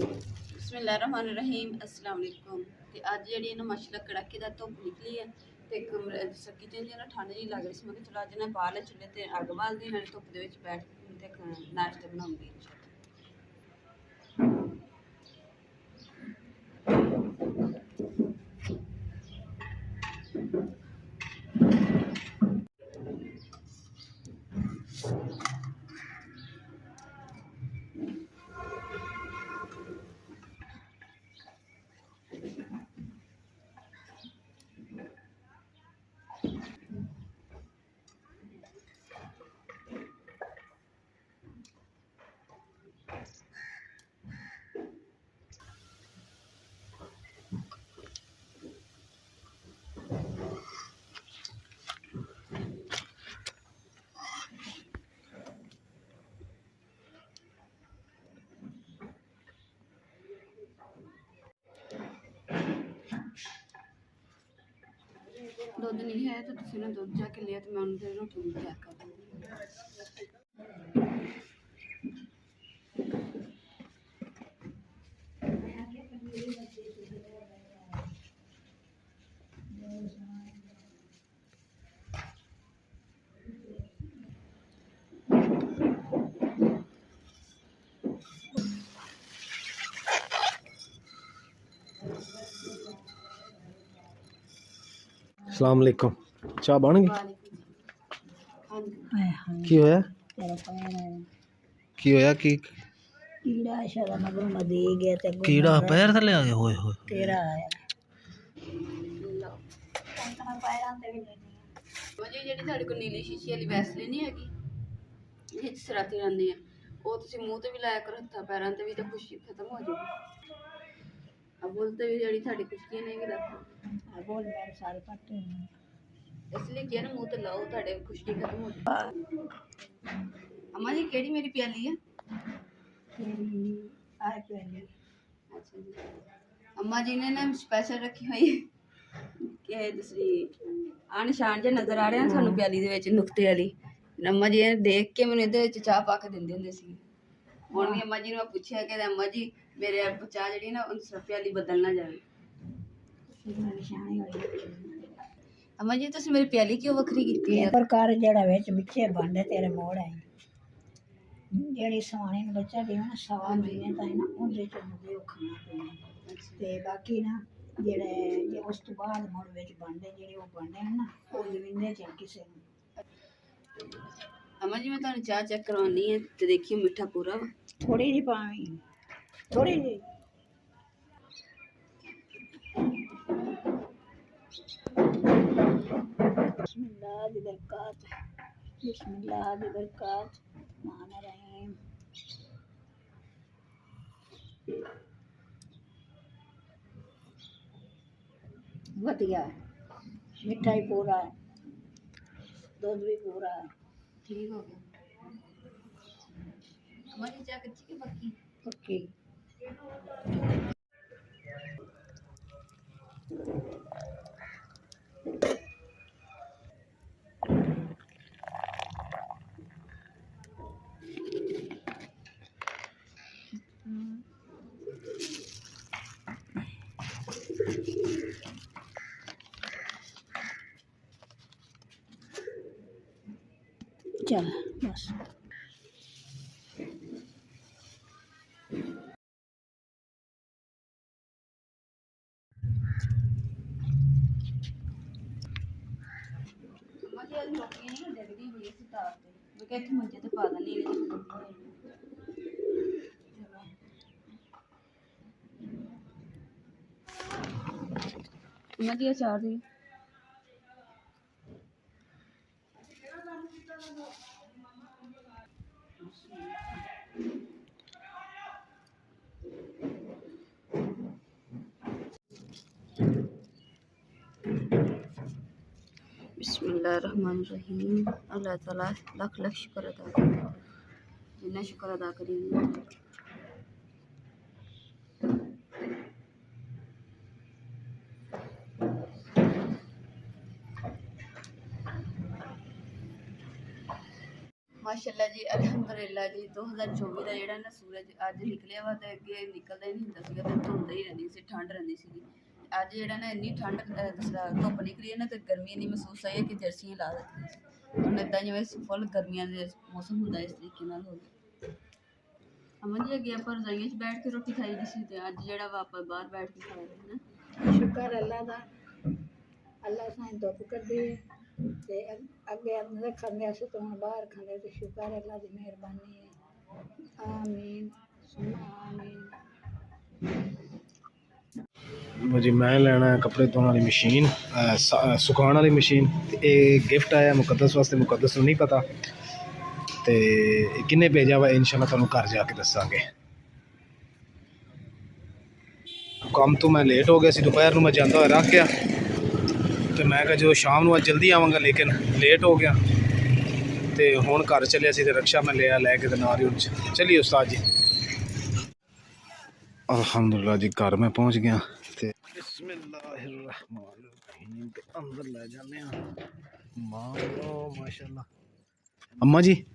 बिस्मिल्लाहिर्रहमानिर्रहीम अस्सलाम वालेकुम। ते अज जी ना माशाल्लाह कड़ाके दा धुप्प निकली है ते किचन च ना ठंड जी लग रही सी। मैं चलो अज ना बाहर चुल्हे ते अग बालदी नाले धुप्प दे विच बैठ ते नाश्ता बनाऊंगी। दुध नहीं है तो तुम ना दुध जाके लिया तो मैं उन्हें रोटी तैयार कर दूँगी। अस्सलाम वालेकुम। चाह बन गई? की होया? की होया? की कीड़ा शायद मगर मदे गया ते कीड़ा पैर थले आ गया? होए होए तेरा आया जी जी साढ़े को नीली शीशी वाली वैसलीन नहीं हैगी जिस सराती रहंदी है वो तुम मूँह ते भी लाया करो हत्थां पैरां ते भी तो खुश्की खत्म हो जाएगी। अब बोलते भी जी साड़ी खुश्की नहीं भी रखो बोल मेरे सारे पट्टे इसलिए किया ना मुँह ते लाओ ताड़े खुश्की खत्म हो जाएगी। अम्मा जी केड़ी मेरी प्याली है? तेरी आए पहले अच्छा जी अम्मा जी ने ना स्पेशल रखी हुई कि दूसरी आन शान जे नजर आ रहे हैं सानू प्याली दे विच नुक्ते वाली अम्मा जी ने देख के मैंने इहदे विच चाह पा के दिंदे हुंदे सी। हुण भी अम्मा जी ने पूछया कि अम्मा जी मेरे चाह जिहड़ी ना उन प्याली बदल ना जाए। निशानी होई अम्मा जी तुसीं मेरी प्याली क्यों वखरी कीती है? प्रकार जेड़ा विच बिचे बंदे तेरे मोड़ आई जेड़ी सवाणी ने बच्चा देवे ना सवा महीने ताईं ना उहदे च मुझे खाना पीना ते बाकी ना जेड़े जे उस तो बाद मोड़ विच बंदे जेड़े वो बंदे ना वो लविंदे च किसे नूं। अम्मा जी मैं तुहानू चाह चेक करवानी है ते देखियो मिठा पूरा वा। थोड़ी जी पावी थोड़ी जी बिस्मिल्लाह दी बरकत बिस्मिल्लाह दी बरकत रहमान रहीम वधिया मिठा ही पूरा है दूध भी पूरा है ठीक हो गया। अम्मा जी चाह कच्ची के पक्की? पक्की चल बस अम्मा जी आज रोटी नहीं जगदी हुई सी तार ते मैं कहती मंजे ते पा देनी है अम्मा जी अचार दी बिस्मिल्लाहिर्रहमानिर्रहीम। अल्लाह ताला लख लख शुक्र अदा करें जिन्ना शुक्र अदा करेंगे। ਮਾਸ਼ਾਅੱਲਾ ਜੀ, ਅਲਹਮਦੁਲਿਲਾ ਜੀ। 2024 ਦਾ ਜਿਹੜਾ ਨਾ ਸੂਰਜ ਅੱਜ ਨਿਕਲਿਆ ਵਾ ਤੇ ਅੱਗੇ ਨਿਕਲਦਾ ਹੀ ਨਹੀਂ ਹੁੰਦਾ ਸੀਗਾ ਤੇ ਧੁੰਦ ਹੀ ਰਹਿੰਦੀ ਸੀ, ਠੰਡ ਰਹਿੰਦੀ ਸੀਗੀ। ਅੱਜ ਜਿਹੜਾ ਨਾ ਇੰਨੀ ਠੰਡ ਧੁੱਪ ਨਿਕਲੀ ਹੈ ਨਾ ਤੇ ਗਰਮੀ ਇੰਨੀ ਮਹਿਸੂਸ ਆਈ ਹੈ ਕਿ ਜਰਸੀਆਂ ਲਾ ਦਿੱਤੀਆਂ ਸੀ। ਹੁਣ ਇੱਦਾਂ ਜਿਵੇਂ ਫੁੱਲ ਗਰਮੀਆਂ ਦੇ ਮੌਸਮ ਹੁੰਦਾ ਇਸ ਤਰੀਕੇ ਨਾਲ ਹੋ ਗਿਆ। ਅਮਨ ਜੀ ਅੱਗੇ ਆਪਾਂ ਰਜ਼ਾਈਆਂ 'ਚ ਬੈਠ ਕੇ ਰੋਟੀ ਖਾਈ ਦੀ ਸੀ ਤੇ ਅੱਜ ਜਿਹੜਾ ਵਾ ਆਪਾਂ ਬਾਹਰ ਬੈਠ ਕੇ ਖਾ ਰਹੇ ਨਾ। ਸ਼ੁਕਰ ਅੱਲਾ ਦਾ, ਅੱਲਾ ਸਾਨੂੰ ਧੁੱਪ ਕੱਢੀ ਤੇ ਅੱਗੇ ਅੰਦਰ ਖਾਂਦੇ ਸੀ ਤੇ ਹੁਣ ਬਾਹਰ ਖਾਂਦੇ ਤੇ ਸ਼ੁਕਰ ਅੱਲਾ ਦੀ ਮਿਹਰਬਾਨੀ ਹੈ। ਆਮੀਨ ਸੁਮਾ ਆਮੀਨ। जी मैं लेना है कपड़े धोने वाली मशीन, सुखाने वाली मशीन। ये गिफ्ट आया मुकद्दस वास्ते, मुकद्दस नूं नहीं पता ते किन्ने भेजा वा इंशाल्लाह तुहानूं घर जाके दस्सांगे। काम तो मैं लेट हो गया सी, दोपहर नूं मैं जांदा होया रख गया ते मैं कहा जो शाम नूं अज जल्दी आवांगा लेकिन लेट हो गया ते हुण घर चलिया सी ते रक्शा मैं लिया लैके ते नाल ही हुण चलिए उस्ताद जी। अल्हम्दुलिल्लाह जी घर मैं पहुंच गया ते बिस्मिल्लाहिर्रहमानिर्रहीम ते अंदर ले जाने माशाल्लाह। अम्मा जी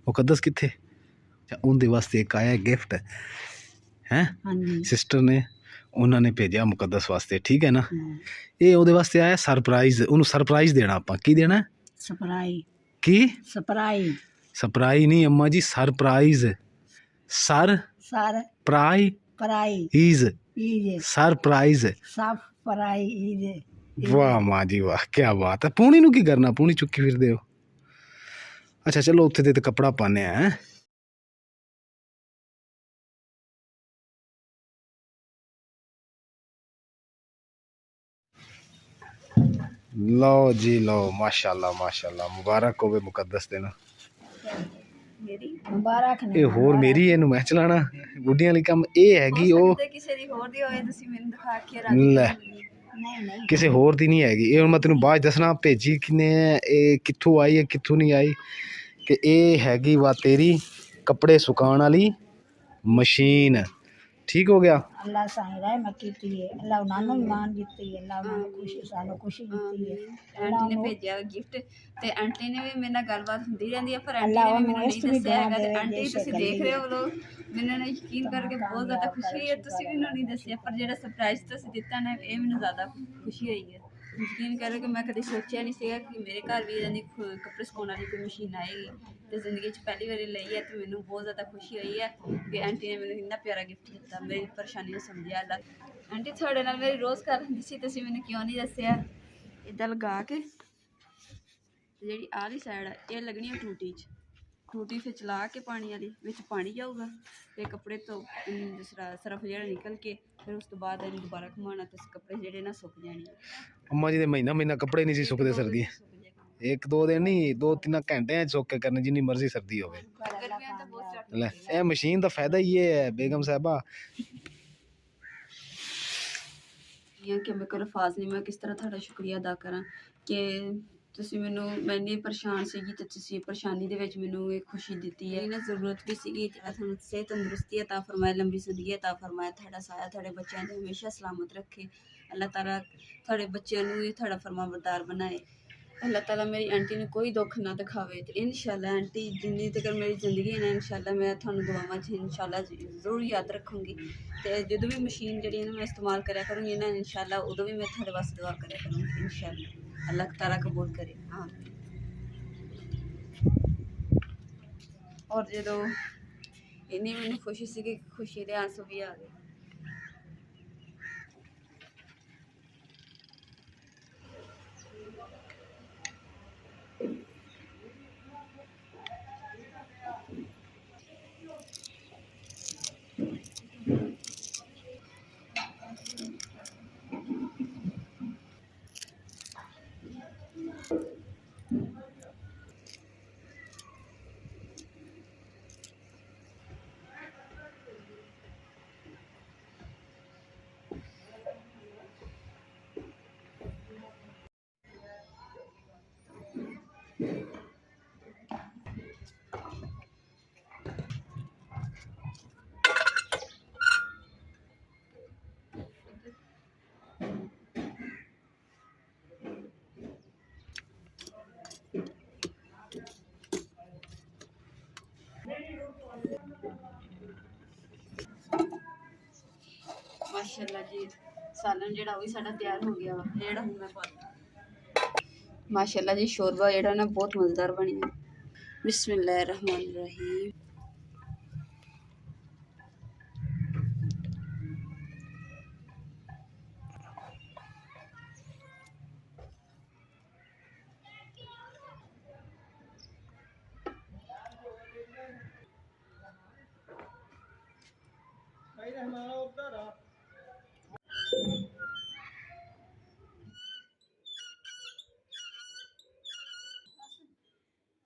मुकद्दस किथे? अच्छा उनके वास्ते एक आया गिफ्ट है सिस्टर ने, उन्होंने भेजा मुकद्दस वास्ते, ठीक है ना। ये ਉਹਦੇ ਵਾਸਤੇ ਆਇਆ ਸਰਪ੍ਰਾਈਜ਼, ਉਹਨੂੰ ਸਰਪ੍ਰਾਈਜ਼ ਦੇਣਾ ਆਪਾਂ। ਕੀ ਦੇਣਾ? ਸਪਰਾਈ। ਕੀ? ਸਪਰਾਈ। ਸਪਰਾਈ ਨਹੀਂ ਅੰਮਾ ਜੀ, ਸਰਪ੍ਰਾਈਜ਼। ਸਰ ਪ੍ਰਾਈ ਪਰਾਈ ਈਜ਼ ਈਜ ਸਰਪ੍ਰਾਈਜ਼। ਸਫ ਪਰਾਈ ਈਜ। ਵਾਹ ਮਾਂ ਜੀ ਵਾਹ, ਕੀ ਬਾਤ ਹੈ। ਪੂਣੀ ਨੂੰ ਕੀ ਕਰਨਾ, ਪੂਣੀ ਚੁੱਕੀ ਫਿਰਦੇ ਹੋ। ਅੱਛਾ ਚਲੋ ਉੱਥੇ ਦੇ ਤੇ ਕੱਪੜਾ ਪਾਣੇ ਆ। ਲਓ ਜੀ ਲਓ, ਮਾਸ਼ਾਅੱਲਾ ਮਾਸ਼ਾਅੱਲਾ, ਮੁਬਾਰਕ ਹੋਵੇ ਮੁਕੱਦਸ ਦਿਨ। ਮੇਰੀ ਮੁਬਾਰਕ ਨੇ। ਇਹ ਹੋਰ ਮੇਰੀ, ਇਹਨੂੰ ਮੈਂ ਚਲਾਣਾ ਬੁੱਢੀਆਂ ਵਾਲੀ ਕੰਮ। ਇਹ ਹੈਗੀ ਉਹ ਕਿਸੇ ਦੀ ਹੋਰ ਦੀ ਹੋਵੇ, ਤੁਸੀਂ ਮੈਨੂੰ ਦਿਖਾ ਕੇ ਲੈ, ਨਹੀਂ ਕਿਸੇ ਹੋਰ ਦੀ ਨਹੀਂ ਹੈਗੀ। ਇਹ ਹੁਣ ਮੈਂ ਤੈਨੂੰ ਬਾਅਦ ਦੱਸਣਾ ਭੇਜੀ ਕਿਨੇ ਹੈ, ਇਹ ਕਿੱਥੋਂ ਆਈ ਹੈ ਕਿੱਥੋਂ ਨਹੀਂ ਆਈ। ਕਿ ਇਹ ਹੈਗੀ ਵਾ ਤੇਰੀ ਕੱਪੜੇ ਸੁਕਾਉਣ ਵਾਲੀ ਮਸ਼ੀਨ। ਠੀਕ ਹੋ ਗਿਆ। ਅੱਲਾ ਸਾਈਂ ਰਹਿਮਤ ਕੀਤੀ ਹੈ, ਅੱਲਾ ਉਹਨਾਂ ਨੂੰ ਇਮਾਨ ਦਿੱਤੀ ਹੈ, ਅੱਲਾ ਉਹਨਾਂ ਨੂੰ ਖੁਸ਼ੀ, ਸਾਨੂੰ ਖੁਸ਼ੀ ਦਿੱਤੀ ਹੈ। ਆਂਟੀ ਨੇ ਭੇਜਿਆ ਗਿਫਟ ਤੇ ਆਂਟੀ ਨੇ ਵੀ ਮੇਰੇ ਨਾਲ ਗੱਲਬਾਤ ਹੁੰਦੀ ਰਹਿੰਦੀ ਹੈ, ਪਰ ਆਂਟੀ ਨੇ ਵੀ ਮੈਨੂੰ ਨਹੀਂ ਦੱਸਿਆ ਹੈਗਾ। ਤੇ ਆਂਟੀ ਤੁਸੀਂ ਦੇਖ ਰਹੇ ਹੋ ਲੋਕ, ਮੈਨੂੰ ਨਾ ਯਕੀਨ ਕਰਕੇ ਬਹੁਤ ਜ਼ਿਆਦਾ ਖੁਸ਼ੀ ਹੈ। ਤੁਸੀਂ ਵੀ ਮੈਨੂੰ ਨਹੀਂ ਦੱਸਿਆ, ਪਰ ਜਿਹੜਾ ਸਰਪ੍ਰਾਈਜ਼ ਤੁਸੀਂ ਦਿੱਤਾ ਨਾ, ਇਹ ਮੈਨੂੰ ਜ਼ਿਆਦਾ ਖੁਸ਼ੀ ਹੋਈ ਹੈ। ਯਕੀਨ ਕਰੋ ਕਿ ਮੈਂ ਕਦੇ ਸੋਚਿਆ ਨਹੀਂ ਸੀਗਾ ਕਿ ਮੇਰੇ ਘਰ ਵੀ ਇੱਦਾਂ ਦੀ ਕੱਪੜੇ ਸੁਕਾਉਣ ਵਾਲੀ ਕੋਈ ਮਸ਼ੀਨ ਆਏਗੀ ਤੇ ਜ਼ਿੰਦਗੀ 'ਚ ਪਹਿਲੀ ਵਾਰੀ ਲਈ ਹੈ। ਤੇ ਮੈਨੂੰ ਬਹੁਤ ਜ਼ਿਆਦਾ ਖੁਸ਼ੀ ਹੋਈ ਹੈ ਕਿ ਆਂਟੀ ਨੇ ਮੈਨੂੰ ਇੰਨਾ ਪਿਆਰਾ ਗਿਫਟ ਦਿੱਤਾ, ਮੇਰੀ ਪਰੇਸ਼ਾਨੀ ਨੂੰ ਸਮਝਿਆ। ਅੱਲਾ ਆਂਟੀ ਤੁਹਾਡੇ ਨਾਲ ਮੇਰੀ ਰੋਜ਼ ਕਰ ਹੁੰਦੀ ਸੀ, ਤੁਸੀਂ ਮੈਨੂੰ ਕਿਉਂ ਨਹੀਂ ਦੱਸਿਆ। ਇੱਦਾਂ ਲਗਾ ਕੇ ਜਿਹੜੀ ਆਹ ਵਾਲੀ ਸਾਈਡ ਆ ਇਹ ਲੱਗਣੀ ਹੈ ਟੂਟੀ 'ਚ, ਟੂਟੀ ਫਿਰ ਚਲਾ ਕੇ ਪਾਣੀ ਵਾਲੀ ਵਿੱਚ ਪਾਣੀ ਜਾਊਗਾ ਤੇ ਕੱਪੜੇ ਤੋਂ ਜਿਸ ਤਰ੍ਹਾਂ ਸਰਫ ਜਿਹੜਾ ਨਿਕਲ ਕੇ ਫਿਰ ਉਸ ਤੋਂ ਬਾਅਦ ਇਹਨੂੰ ਦੁਬਾਰਾ ਘੁਮਾਉਣਾ ਤੇ ਕੱਪੜੇ ਜਿਹੜੇ ਨਾ ਸੁੱਕ ਜਾਣੇ। ਅੰਮਾ ਜੀ ਦੇ ਮਹੀਨਾ ਕੱਪੜੇ ਨਹੀਂ ਸੀ ਸੁੱਕਦੇ ਸਰਦੀ। ਇੱਕ ਦੋ ਦਿਨ ਨਹੀਂ, 2-3 ਘੰਟਿਆਂ 'ਚ ਸੁੱਕ ਕੇ ਕਰਨੇ ਜਿੰਨੀ ਮਰਜ਼ੀ ਸਰਦੀ ਹੋਵੇ। ਗਰਮੀਆਂ ਤਾਂ ਬਹੁਤ ਝੱਟ ਲੈ ਇਹ ਮਸ਼ੀਨ ਦਾ ਫਾਇਦਾ ਹੀ ਇਹ ਹੈ ਬੇਗਮ ਸਾਹਿਬਾ ਕਿ ਮੇਰੇ ਕੋਲ ਅਲਫਾਜ਼ ਨਹੀਂ, ਮੈਂ ਕਿਸ ਤਰ੍ਹਾਂ ਤੁਹਾਡਾ ਸ਼ੁਕਰੀਆ ਅਦਾ ਕਰਾਂ ਕਿ ਤੁਸੀਂ ਮੈਂ ਇੰਨੀ ਪਰੇਸ਼ਾਨ ਸੀਗੀ ਤੇ ਤੁਸੀਂ ਪਰੇਸ਼ਾਨੀ ਦੇ ਵਿੱਚ ਮੈਨੂੰ ਇਹ ਖੁਸ਼ੀ ਦਿੱਤੀ ਹੈ। ਇਹਨਾਂ ਜ਼ਰੂਰਤ ਵੀ ਸੀਗੀ। ਤੁਹਾਨੂੰ ਸਿਹਤ ਤੰਦਰੁਸਤੀ ਅਤਾ ਫਰਮਾਏ, ਲੰਬੀ ਜ਼ਿੰਦਗੀ ਅਤਾ ਫਰਮਾਏ, ਤੁਹਾਡਾ ਸਾਇਆ ਤੁਹਾਡੇ ਬੱਚਿਆਂ ਦੇ ਹਮੇਸ਼ਾ ਸਲਾਮਤ ਰੱਖੇ। ਅੱਲਾਹ ਤਾਲਾ ਤੁਹਾਡੇ ਬੱਚਿਆਂ ਨੂੰ ਵੀ ਤੁਹਾਡਾ ਫਰਮਾਬਰਦਾਰ ਬਣਾਏ। ਅੱਲਾਹ ਤਾਲਾ ਮੇਰੀ ਆਂਟੀ ਨੂੰ ਕੋਈ ਦੁੱਖ ਨਾ ਦਿਖਾਵੇ ਤੇ ਇਨਸ਼ਾਅੱਲਾ ਆਂਟੀ ਜਿੰਨੀ ਤੱਕ ਮੇਰੀ ਜ਼ਿੰਦਗੀ ਹੈ ਨਾ, ਇਨਸ਼ਾਅੱਲਾ ਮੈਂ ਤੁਹਾਨੂੰ ਦੁਆਵਾਂ 'ਚ ਇਨਸ਼ਾਅੱਲਾ ਜ਼ਰੂਰ ਯਾਦ ਰੱਖੂੰਗੀ। ਤੇ ਜਦੋਂ ਵੀ ਮਸ਼ੀਨ ਜਿਹੜੀ ਇਹਨੂੰ ਮੈਂ ਇਸਤੇਮਾਲ ਕਰਿਆ ਕਰੂੰਗੀ ਨਾ, ਇਨਸ਼ਾਅੱਲਾ ਉਦੋਂ ਵੀ ਮੈਂ ਤੁਹਾਡੇ ਵਾਸਤੇ ਦੁਆ ਕਰਿਆ ਕਰੂੰਗੀ ਇਨਸ਼ਾਅੱਲਾ। ਅੱਲਾਹ ਤਾਲਾ ਕਬੂਲ ਕਰੇ। ਹਾਂ ਔਰ ਜਦੋਂ ਇੰਨੀ ਮੈਨੂੰ ਖੁਸ਼ੀ ਸੀ ਕਿ ਖੁਸ਼ੀ ਦੇ ਆਂਸੂ ਵੀ ਆ ਗਏ। ਮਾਸ਼ਾਅੱਲਾ ਜੀ ਸਾਲਨ ਜਿਹੜਾ ਉਹ ਵੀ ਸਾਡਾ ਤਿਆਰ ਹੋ ਗਿਆ ਵਾ ਜਿਹੜਾ ਹੁਣ ਮੈਂ ਪਾਉਂਦਾ ਮਾਸ਼ਾਅੱਲਾ ਜੀ ਸ਼ੋਰਬਾ ਜਿਹੜਾ ਨਾ ਬਹੁਤ ਮਜ਼ੇਦਾਰ ਬਣਿਆ ਬਿਸਮਿल्लाह रहमान रहीम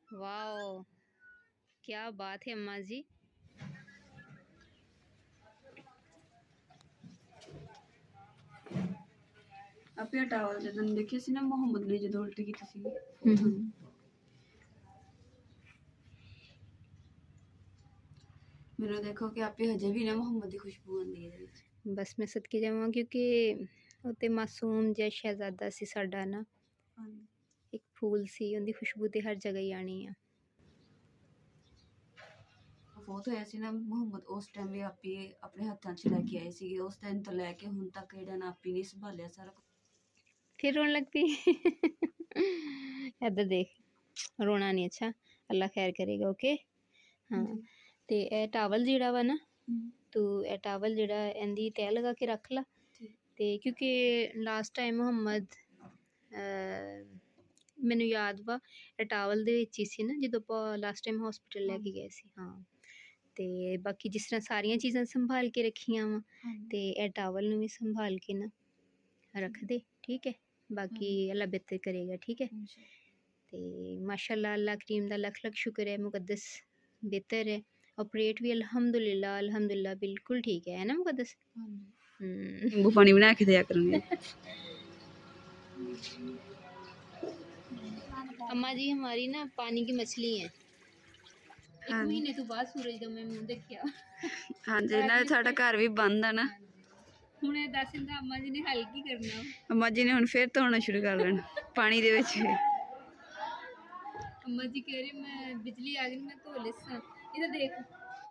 वाओ क्या बात है अम्मा जी। ਆਪੇ ਟਾਵਲ ਜਦੋਂ ਦੇਖਿਆ ਸੀ ਨਾ ਮੁਹੰਮਦ ਨੇ ਜਦੋਂ ਉਲਟੀ ਕੀਤੀ ਸੀ ਮੈਨੂੰ ਦੇਖੋ ਕਿ ਆਪੇ ਹਜੇ ਵੀ ਨਾ ਮੁਹੰਮਦ ਦੀ ਖੁਸ਼ਬੂ ਆਉਂਦੀ ਹੈ बस मैं सदके जावां क्योंकि उत्ते मासूम जिहा शहजादा सी साडा ना एक फूल सी उनदी खुशबू ते हर जगह ही आनी है। ਬਹੁਤ ਹੋਇਆ ਸੀ ਨਾ ਮੁਹੰਮਦ ਉਸ ਟਾਈਮ ਵੀ ਆਪੀ ਆਪਣੇ ਹੱਥਾਂ 'ਚ ਲੈ ਕੇ ਆਏ ਸੀਗੇ ਉਸ ਟਾਈਮ ਤੋਂ ਲੈ ਕੇ ਹੁਣ ਤੱਕ ਜਿਹੜਾ ਨਾ ਆਪੀ ਨੇ ਸੰਭਾਲਿਆ ਸਾਰਾ फिर रोन लग पई इधर देख रोना नहीं अच्छा अल्लाह खैर करेगा ओके हाँ ते ए टावल जेड़ा वा ना तू ए टावल जेड़ा इंदी तह लगा के रख ला ते क्योंकि लास्ट टाइम मुहम्मद मैनू याद वा ए टावल दे विच ही सी ना जदों आपां लास्ट टाइम हॉस्पिटल लैके गए सी हाँ ते बाकी जिस तरह सारियां चीज़ां संभाल के रखियां वा ते ए टावल नू भी संभाल के ना रख दे ठीक है बाकी अल्लाह बेहतर करेगा ठीक है ते माशाल्लाह अल्लाह करीम दा लख लख शुक्र है मुकद्दस बेहतर है ऑपरेट भी अल्हम्दुलिल्लाह बिल्कुल ठीक है ना मुकद्दस नींबू पानी बना के दिया करूँगी अम्मा जी हमारी ना पानी की मछली है एक महीने तो बाद सूरज का मैं मुंह देखिया हाँ जी ना साडा घर भी बंद है ना ਹੁਣ ਇਹ ਦੱਸ ਦਿੰਦਾ ਅੰਮਾ ਜੀ ਨੇ ਹੱਲ ਕੀ ਕਰਨਾ ਅੰਮਾ ਜੀ ਨੇ ਹੁਣ ਫੇਰ ਧੋਣਾ ਸ਼ੁਰੂ ਕਰ ਦੇਣਾ ਪਾਣੀ ਦੇ ਵਿੱਚ ਅੰਮਾ ਜੀ ਕਹਿ ਰਹੇ ਮੈਂ ਬਿਜਲੀ ਆ ਗਈ ਮੈਂ ਧੋ ਲੈਸਾਂ ਇਹ ਤਾਂ ਦੇਖ